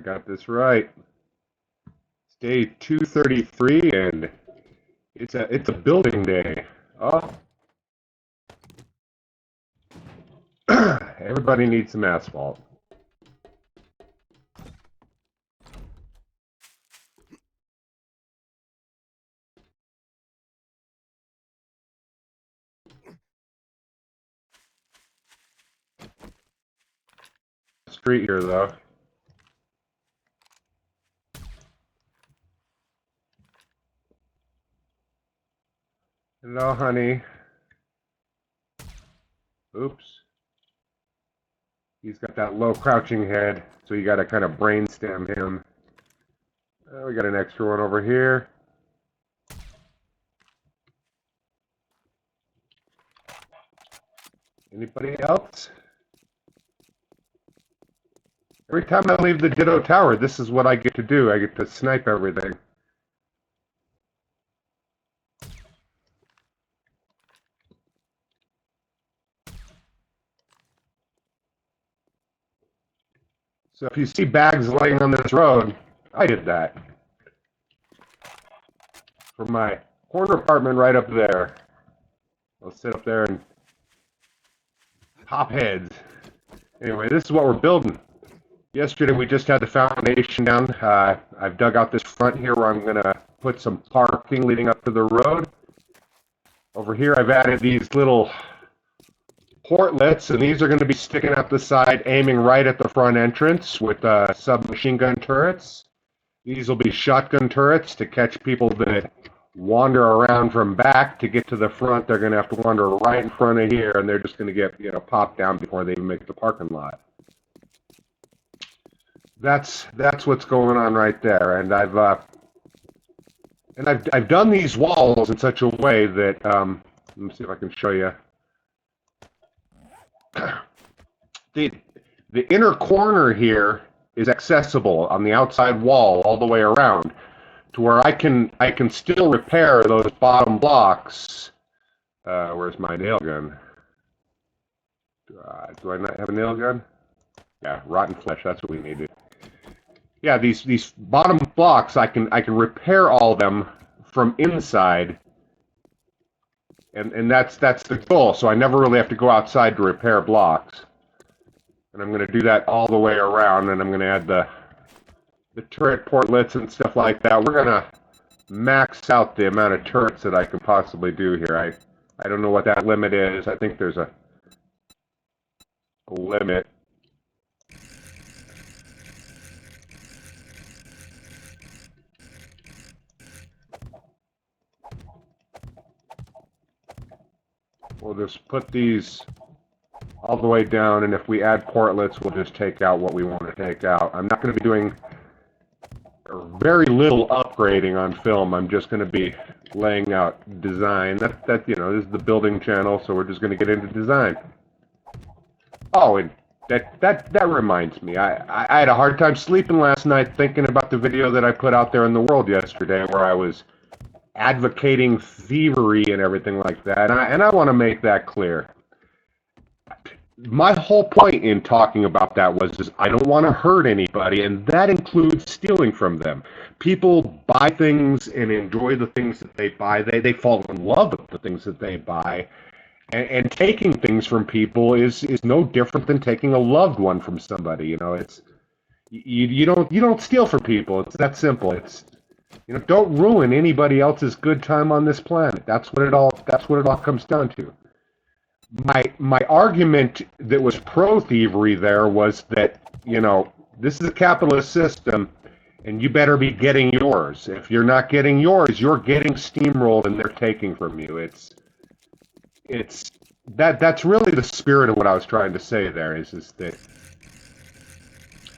got this right. It's day 233, and it's a building day. Oh, everybody needs some asphalt. Street here, though. Hello, honey. Oops. He's got that low crouching head, so you got to kind of brainstem him. We got an extra one over here. Anybody else? Every time I leave the Ditto Tower, this is what I get to do. I get to snipe everything. So if you see bags laying on this road, I did that. From my corner apartment right up there. I'll sit up there and pop heads. Anyway, this is what we're building. Yesterday we just had the foundation down. I've dug out this front here where I'm going to put some parking leading up to the road. Over here I've added these little portlets, and these are going to be sticking out the side, aiming right at the front entrance with submachine gun turrets. These will be shotgun turrets to catch people that wander around from back to get to the front. They're going to have to wander right in front of here, and they're just going to get popped down before they even make the parking lot. That's what's going on right there, and I've done these walls in such a way that let me see if I can show you. The inner corner here is accessible on the outside wall all the way around, to where I can still repair those bottom blocks. Where's my nail gun? Do I not have a nail gun? Yeah, rotten flesh. That's what we needed. Yeah, these bottom blocks, I can repair all of them from inside, and that's the goal. So I never really have to go outside to repair blocks. And I'm going to do that all the way around, and I'm going to add the turret portlets and stuff like that. We're going to max out the amount of turrets that I can possibly do here. I don't know what that limit is. I think there's a limit. We'll just put these all the way down, and if we add portlets, we'll just take out what we want to take out. I'm not going to be doing very little upgrading on film. I'm just going to be laying out design. This is the building channel, so we're just going to get into design. Oh, and that reminds me. I had a hard time sleeping last night thinking about the video that I put out there in the world yesterday, where I was advocating thievery and everything like that, and I want to make that clear. My whole point in talking about that was I don't want to hurt anybody, and that includes stealing from them. People buy things and enjoy the things that they buy. They fall in love with the things that they buy, and taking things from people is no different than taking a loved one from somebody. It's you don't steal from people. It's that simple. It's don't ruin anybody else's good time on this planet. That's what it all comes down to. My argument that was pro-thievery there was that, this is a capitalist system, and you better be getting yours. If you're not getting yours, you're getting steamrolled and they're taking from you. That's really the spirit of what I was trying to say there, is that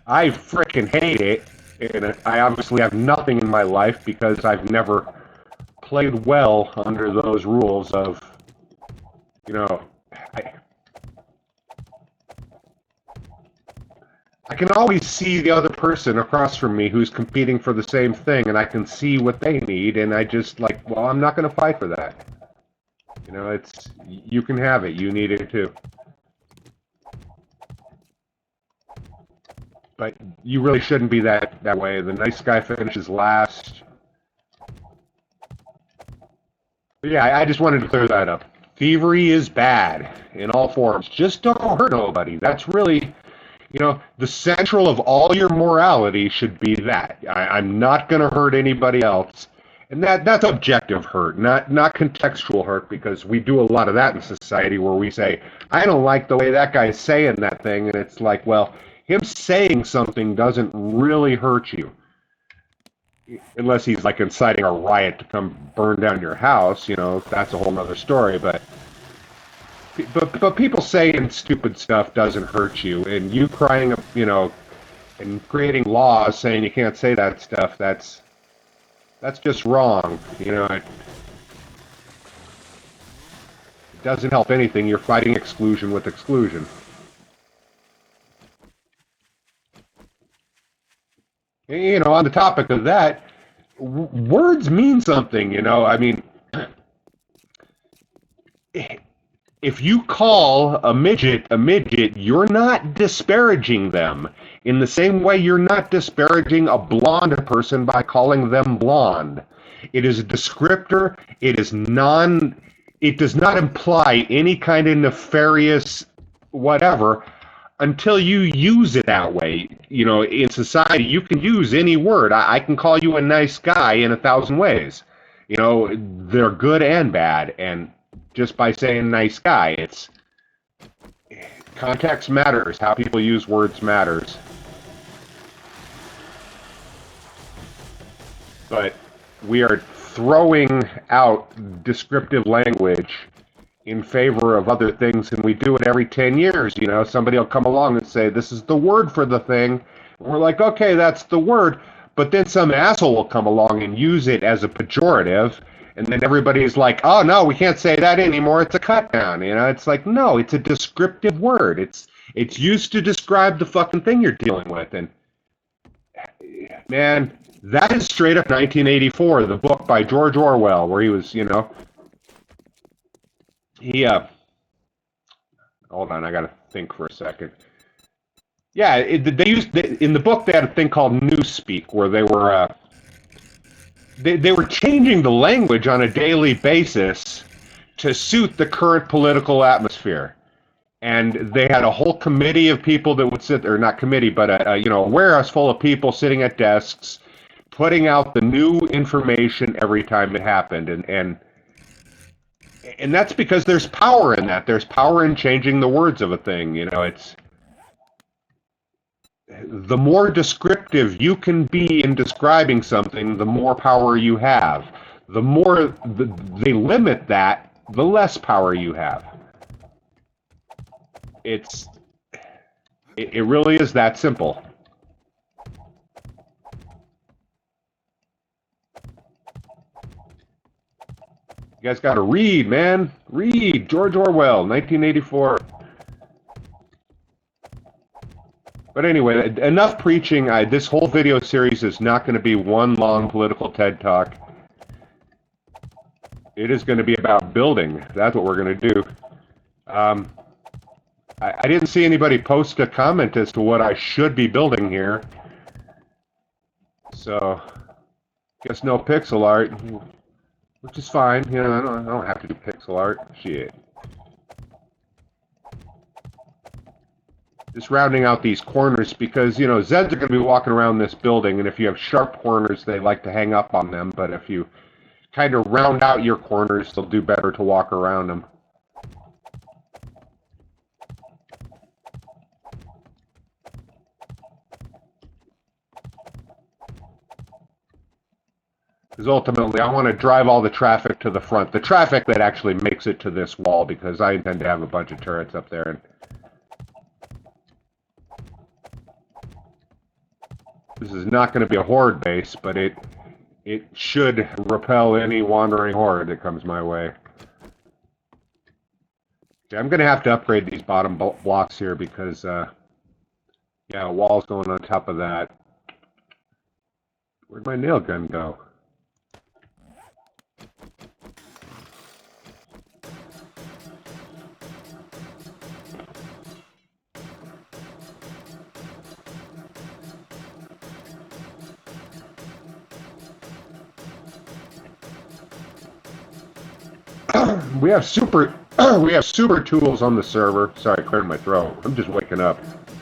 I frickin' hate it, and I obviously have nothing in my life because I've never played well under those rules of, I can always see the other person across from me who's competing for the same thing, and I can see what they need, and I just I'm not going to fight for that. You can have it. You need it too. But you really shouldn't be that way. The nice guy finishes last. But yeah, I just wanted to clear that up. Thievery is bad in all forms. Just don't hurt nobody. That's really, the central of all your morality should be that. I'm not going to hurt anybody else. And that's objective hurt, not contextual hurt, because we do a lot of that in society where we say, I don't like the way that guy's saying that thing, and it's like, well, him saying something doesn't really hurt you. Unless he's like inciting a riot to come burn down your house, that's a whole other story. But people saying stupid stuff doesn't hurt you, and you crying, and creating laws saying you can't say that stuff, that's just wrong. It doesn't help anything. You're fighting exclusion with exclusion. On the topic of that, words mean something, I mean, if you call a midget, you're not disparaging them in the same way you're not disparaging a blonde person by calling them blonde. It is a descriptor. It does not imply any kind of nefarious whatever until you use it that way. In society, you can use any word. I can call you a nice guy in 1,000 ways. They're good and bad. And just by saying nice guy, it's context matters. How people use words matters. But we are throwing out descriptive language in favor of other things, and we do it every 10 years. Somebody will come along and say, this is the word for the thing. And we're like, okay, that's the word. But then some asshole will come along and use it as a pejorative, and then everybody's like, oh, no, we can't say that anymore. It's a cut down. It's like, no, it's a descriptive word. It's used to describe the fucking thing you're dealing with. And, man, that is straight up 1984, the book by George Orwell, where he was, hold on, I gotta think for a second. Yeah, in the book they had a thing called newspeak, where they were changing the language on a daily basis to suit the current political atmosphere. And they had a whole committee of people that would sit, or not committee, but a warehouse full of people sitting at desks, putting out the new information every time it happened. And that's because there's power in that. There's power in changing the words of a thing. It's the more descriptive you can be in describing something, the more power you have. The more they limit that, the less power you have. It really is that simple. You guys got to read, man. Read George Orwell, 1984. But anyway, enough preaching. This whole video series is not going to be one long political TED Talk. It is going to be about building. That's what we're going to do. I didn't see anybody post a comment as to what I should be building here. So, guess no pixel art. Which is fine, I don't have to do pixel art. Shit. Just rounding out these corners because, Zeds are going to be walking around this building, and if you have sharp corners, they like to hang up on them, but if you kind of round out your corners, they'll do better to walk around them. Because ultimately, I want to drive all the traffic to the front. The traffic that actually makes it to this wall, because I intend to have a bunch of turrets up there. And this is not going to be a horde base, but it should repel any wandering horde that comes my way. Okay, I'm going to have to upgrade these bottom blocks here because, yeah, a wall's going on top of that. Where'd my nail gun go? we have super we have super tools on the server. Sorry, cleared my throat. I'm just waking up.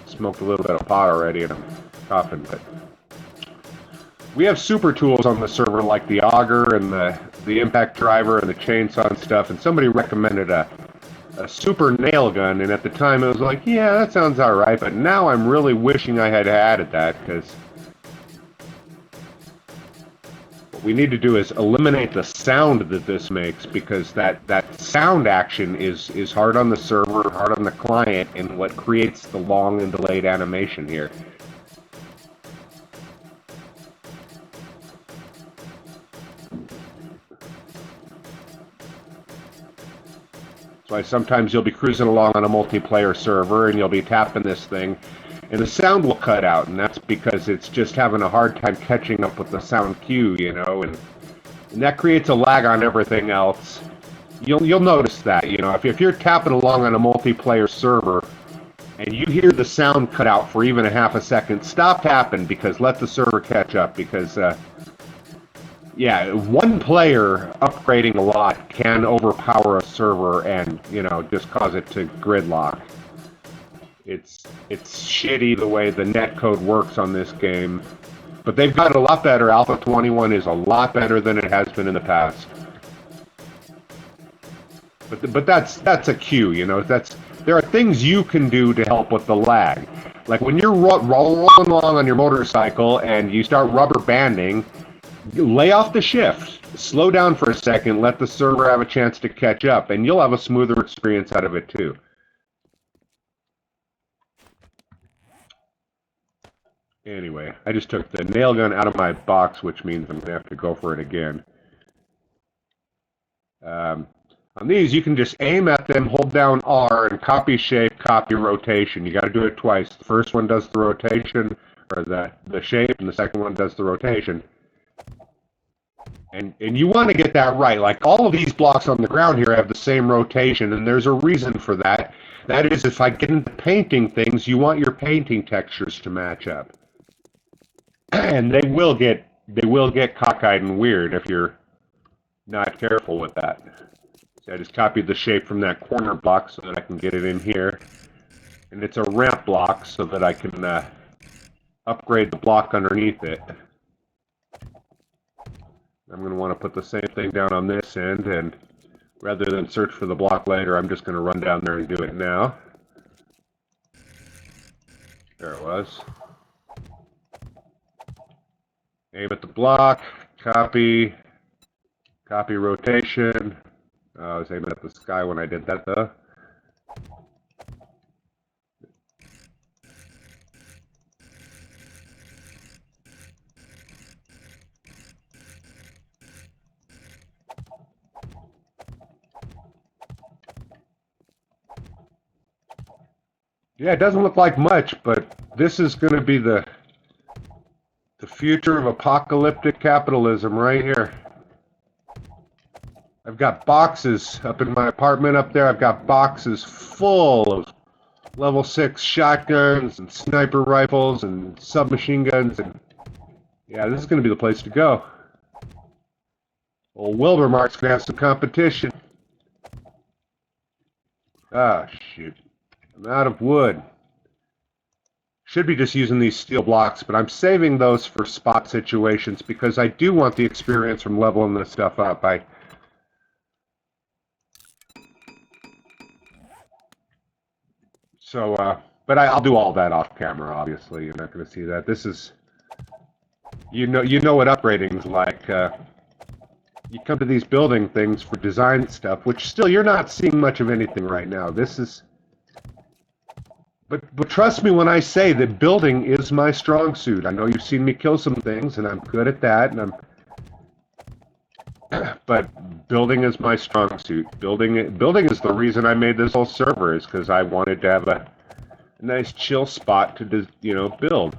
Smoked a little bit of pot already, and I'm coughing. But we have super tools on the server like the auger and the impact driver and the chainsaw and stuff. And somebody recommended a super nail gun, and at the time it was like, yeah, that sounds all right. But now I'm really wishing I had added that, because what we need to do is eliminate the sound that this makes, because that sound action is hard on the server, hard on the client, and what creates the long and delayed animation here. That's why sometimes you'll be cruising along on a multiplayer server and you'll be tapping this thing and the sound will cut out, and that's because it's just having a hard time catching up with the sound cue, you know, and that creates a lag on everything else. You'll notice that, you know, if you're tapping along on a multiplayer server and you hear the sound cut out for even a half a second, stop tapping, because let the server catch up, because yeah, one player upgrading a lot can overpower a server and, you know, just cause it to gridlock. It's shitty the way the netcode works on this game, but they've got a lot better. Alpha 21 is a lot better than it has been in the past. But that's a cue, you know. There are things you can do to help with the lag. Like when you're rolling along on your motorcycle and you start rubber banding, lay off the shift, slow down for a second, let the server have a chance to catch up, and you'll have a smoother experience out of it too. Anyway, I just took the nail gun out of my box, which means I'm going to have to go for it again. On these, you can just aim at them, hold down R, and copy shape, copy rotation. You got to do it twice. The first one does the rotation, or the shape, and the second one does the rotation. And you want to get that right. Like, all of these blocks on the ground here have the same rotation, and there's a reason for that. That is, if I get into painting things, you want your painting textures to match up. And they will get cockeyed and weird if you're not careful with that. So I just copied the shape from that corner block so that I can get it in here. And it's a ramp block so that I can upgrade the block underneath it. I'm going to want to put the same thing down on this end, and rather than search for the block later, I'm just going to run down there and do it now. There it was. Aim at the block, copy rotation. I was aiming at the sky when I did that, though. Yeah, it doesn't look like much, but this is going to be the future of apocalyptic capitalism right here. I've got boxes up in my apartment up there. I've got boxes full of level 6 shotguns and sniper rifles and submachine guns, and yeah, this is going to be the place to go. Old Wilbermart's going to have some competition. Ah, shoot. I'm out of wood. Should be just using these steel blocks, but I'm saving those for spot situations because I do want the experience from leveling this stuff up. But I'll do all that off camera, obviously. You're not going to see that. This is, you know what upgrading's like. You come to these building things for design stuff, which still you're not seeing much of anything right now. This is, but trust me when I say that building is my strong suit. I know you've seen me kill some things, and I'm good at that, and but building is my strong suit. Building is the reason I made this whole server, is because I wanted to have a nice chill spot to, you know, build.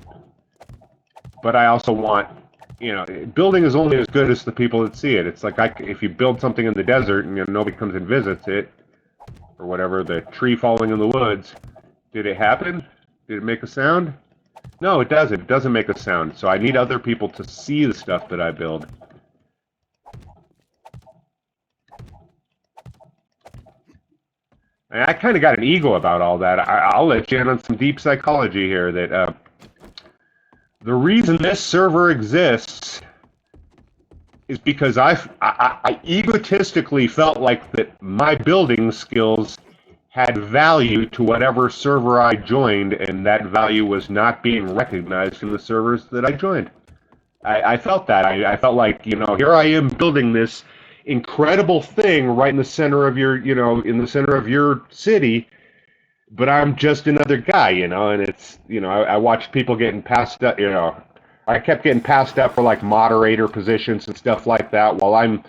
But I also want, you know, building is only as good as the people that see it. It's like if you build something in the desert and, you know, nobody comes and visits it, or whatever, the tree falling in the woods, did it happen? Did it make a sound? No, it doesn't. It doesn't make a sound. So I need other people to see the stuff that I build. I kind of got an ego about all that. I'll let you in on some deep psychology here. That the reason this server exists is because I egotistically felt like that my building skills had value to whatever server I joined, and that value was not being recognized in the servers that I joined. I felt that. I felt like, here I am building this incredible thing right in the center of your, in the center of your city, but I'm just another guy, and it's, I watched people getting passed up, I kept getting passed up for like moderator positions and stuff like that while I'm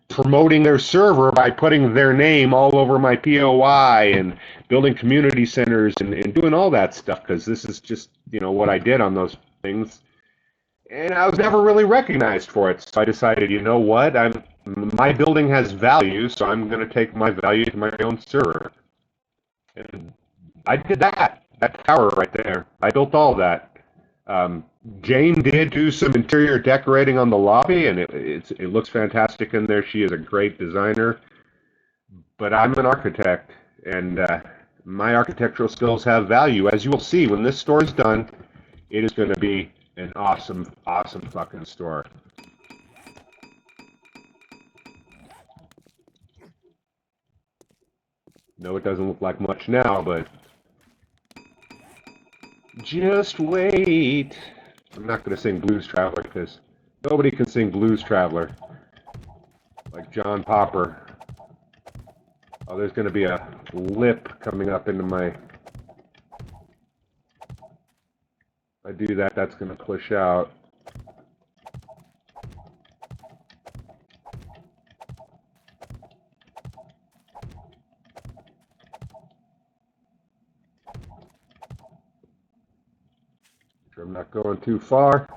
promoting their server by putting their name all over my POI and building community centers and doing all that stuff, because this is just, what I did on those things. And I was never really recognized for it. So I decided, you know what? My building has value, so I'm going to take my value to my own server. And I did that. That tower right there. I built all that. Jane did do some interior decorating on the lobby, and it looks fantastic in there. She is a great designer. But I'm an architect, and my architectural skills have value. As you will see, when this store is done, it is going to be an awesome, awesome fucking store. No, it doesn't look like much now, but just wait. I'm not going to sing Blues Traveler because nobody can sing Blues Traveler like John Popper. Oh, there's going to be a lip coming up into my... If I do that, that's going to push out. I'm not going too far.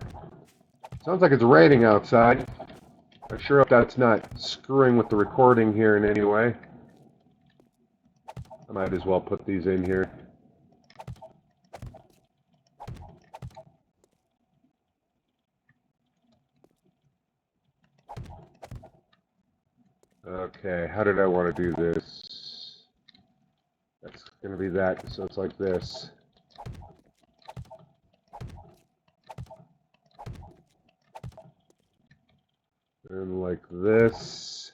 Sounds like it's raining outside. I sure hope that's not screwing with the recording here in any way. I might as well put these in here. Okay, how did I want to do this? That's going to be that, so it's like this. And like this.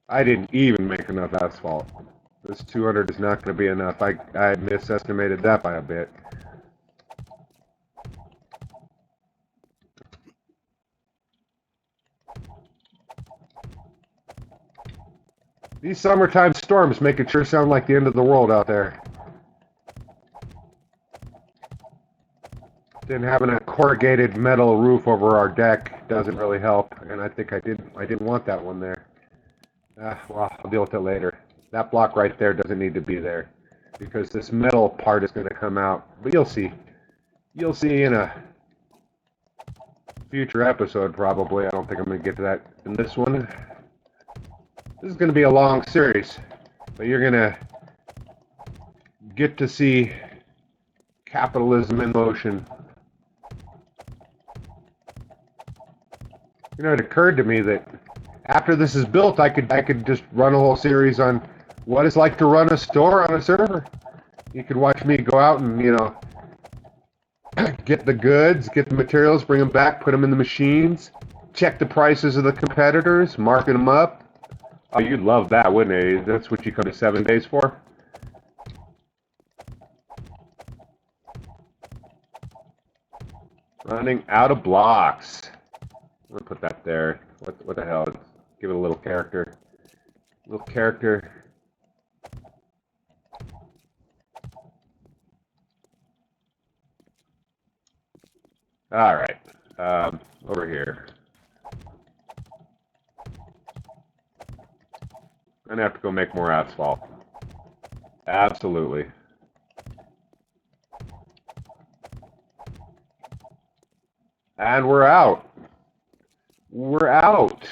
I didn't even make enough asphalt. This 200 is not going to be enough. I misestimated that by a bit. These summertime storms make it sure sound like the end of the world out there. Then having a corrugated metal roof over our deck doesn't really help, and I think I didn't want that one there. Well, I'll deal with it later. That block right there doesn't need to be there because this metal part is going to come out. But you'll see. You'll see in a future episode probably. I don't think I'm going to get to that in this one. This is going to be a long series, but you're going to get to see capitalism in motion. It occurred to me that after this is built, I could just run a whole series on what it's like to run a store on a server. You could watch me go out and, get the goods, get the materials, bring them back, put them in the machines, check the prices of the competitors, marking them up. Oh, you'd love that, wouldn't you? That's what you come to 7 days for? Running out of blocks. I'm going to put that there. What the hell? Give it a little character. Little character. All right. Over here. I'm going to have to go make more asphalt. Absolutely. And we're out. We're out.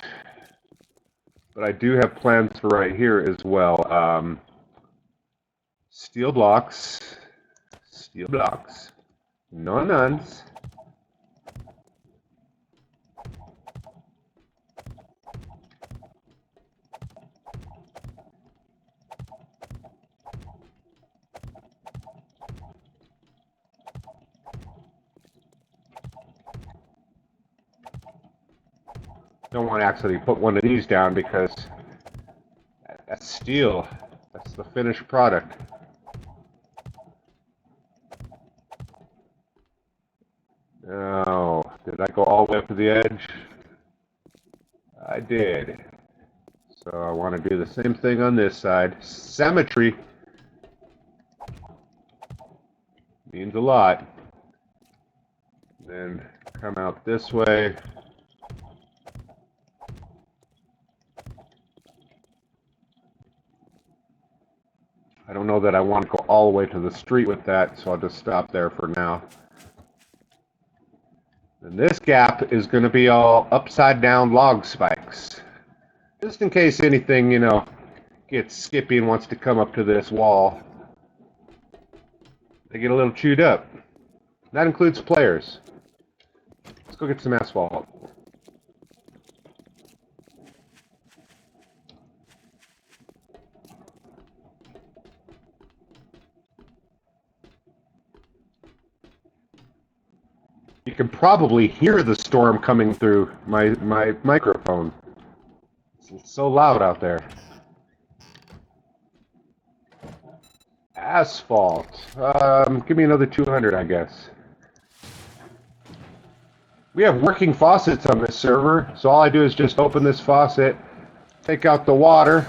But I do have plans for right here as well. Steel blocks. Steel blocks. No nuns. Don't want to actually put one of these down because that's steel. That's the finished product. Oh, did I go all the way up to the edge? I did. So I want to do the same thing on this side. Symmetry means a lot. Then come out this way. I don't know that I want to go all the way to the street with that, so I'll just stop there for now. And this gap is going to be all upside down log spikes. Just in case anything, gets skippy and wants to come up to this wall. They get a little chewed up. That includes players. Let's go get some asphalt. You can probably hear the storm coming through my microphone. It's so loud out there. Asphalt. Give me another 200, I guess. We have working faucets on this server, so all I do is just open this faucet, take out the water,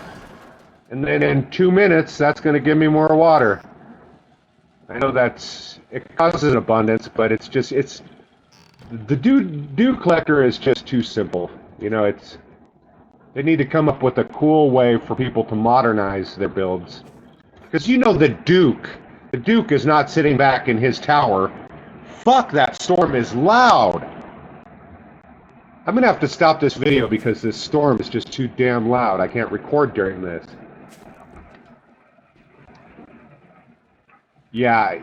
and then in 2 minutes, that's going to give me more water. I know it causes an abundance, but the dew collector is just too simple. They need to come up with a cool way for people to modernize their builds. Because the Duke is not sitting back in his tower. Fuck, that storm is loud. I'm going to have to stop this video because this storm is just too damn loud. I can't record during this. Yeah,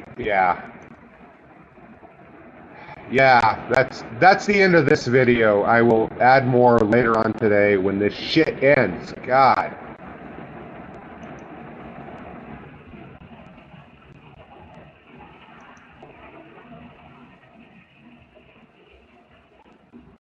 that's the end of this video. I will add more later on today when this shit ends. God.